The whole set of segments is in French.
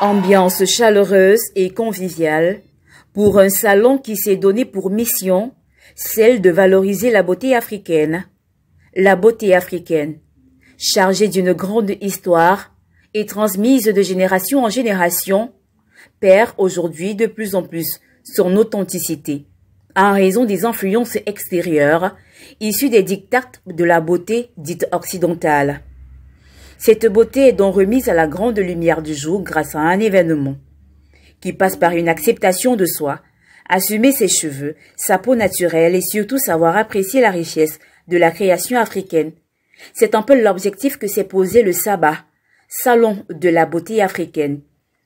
Ambiance chaleureuse et conviviale pour un salon qui s'est donné pour mission celle de valoriser la beauté africaine. La beauté africaine, chargée d'une grande histoire et transmise de génération en génération, perd aujourd'hui de plus en plus son authenticité en raison des influences extérieures issues des diktats de la beauté dite occidentale. Cette beauté est donc remise à la grande lumière du jour grâce à un événement qui passe par une acceptation de soi, assumer ses cheveux, sa peau naturelle et surtout savoir apprécier la richesse de la création africaine. C'est un peu l'objectif que s'est posé le Sabah, Salon de la beauté africaine,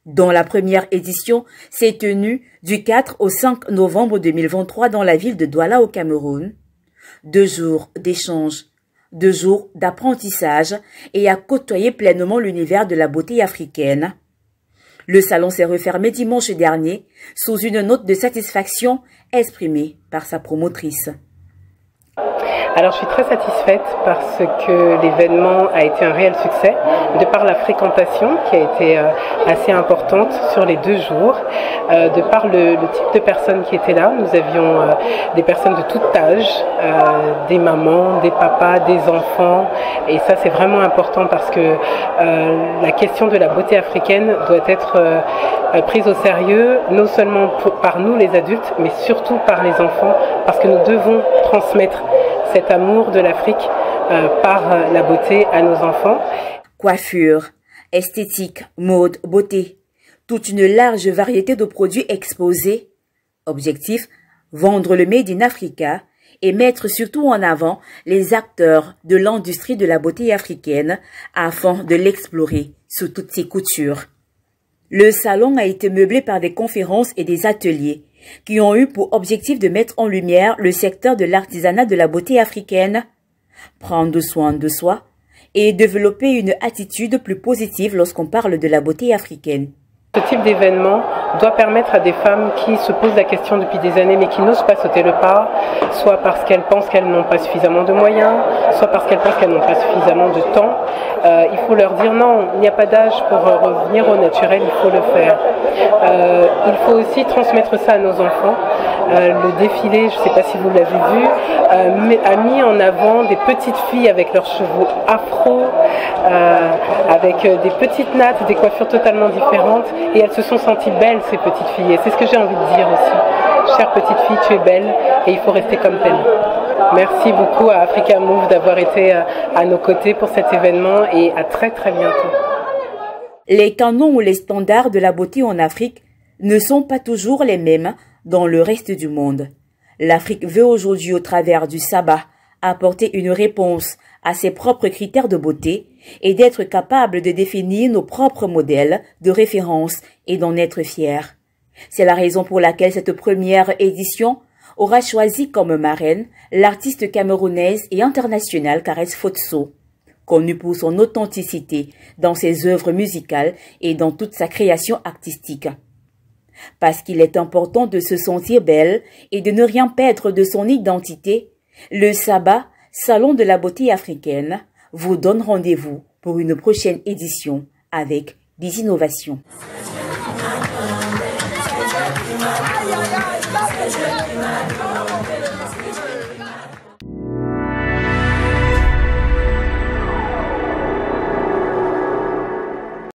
dont la première édition s'est tenue du 4 au 5 novembre 2023 dans la ville de Douala au Cameroun. 2 jours d'échanges, 2 jours d'apprentissage et à côtoyer pleinement l'univers de la beauté africaine. Le salon s'est refermé dimanche dernier sous une note de satisfaction exprimée par sa promotrice. Alors je suis très satisfaite parce que l'événement a été un réel succès de par la fréquentation qui a été assez importante sur les 2 jours, de par le type de personnes qui étaient là. Nous avions des personnes de tout âge, des mamans, des papas, des enfants, et ça c'est vraiment important parce que la question de la beauté africaine doit être prise au sérieux, non seulement par nous les adultes, mais surtout par les enfants, parce que nous devons transmettre cet amour de l'Afrique par la beauté à nos enfants. Coiffure, esthétique, mode, beauté, toute une large variété de produits exposés. Objectif, vendre le Made in Africa et mettre surtout en avant les acteurs de l'industrie de la beauté africaine afin de l'explorer sous toutes ses coutures. Le salon a été meublé par des conférences et des ateliers qui ont eu pour objectif de mettre en lumière le secteur de l'artisanat de la beauté africaine, prendre soin de soi et développer une attitude plus positive lorsqu'on parle de la beauté africaine. Ce type d'événement doit permettre à des femmes qui se posent la question depuis des années mais qui n'osent pas sauter le pas, soit parce qu'elles pensent qu'elles n'ont pas suffisamment de moyens, soit parce qu'elles pensent qu'elles n'ont pas suffisamment de temps. Il faut leur dire non, il n'y a pas d'âge pour revenir au naturel, il faut le faire. Il faut aussi transmettre ça à nos enfants. Le défilé, je ne sais pas si vous l'avez vu, a mis en avant des petites filles avec leurs cheveux afro, avec des petites nattes, des coiffures totalement différentes, et elles se sont senties belles, ces petites filles. Et c'est ce que j'ai envie de dire aussi. Chère petite fille, tu es belle et il faut rester comme telle. Merci beaucoup à Africa Move d'avoir été à nos côtés pour cet événement et à très très bientôt. Les canons ou les standards de la beauté en Afrique ne sont pas toujours les mêmes dans le reste du monde. L'Afrique veut aujourd'hui, au travers du Sabah, apporter une réponse à ses propres critères de beauté et d'être capable de définir nos propres modèles de référence et d'en être fiers. C'est la raison pour laquelle cette première édition aura choisi comme marraine l'artiste camerounaise et internationale Karesse Fotso, connue pour son authenticité dans ses œuvres musicales et dans toute sa création artistique. Parce qu'il est important de se sentir belle et de ne rien perdre de son identité, le Sabah, Salon de la beauté africaine, vous donne rendez-vous pour une prochaine édition avec des innovations.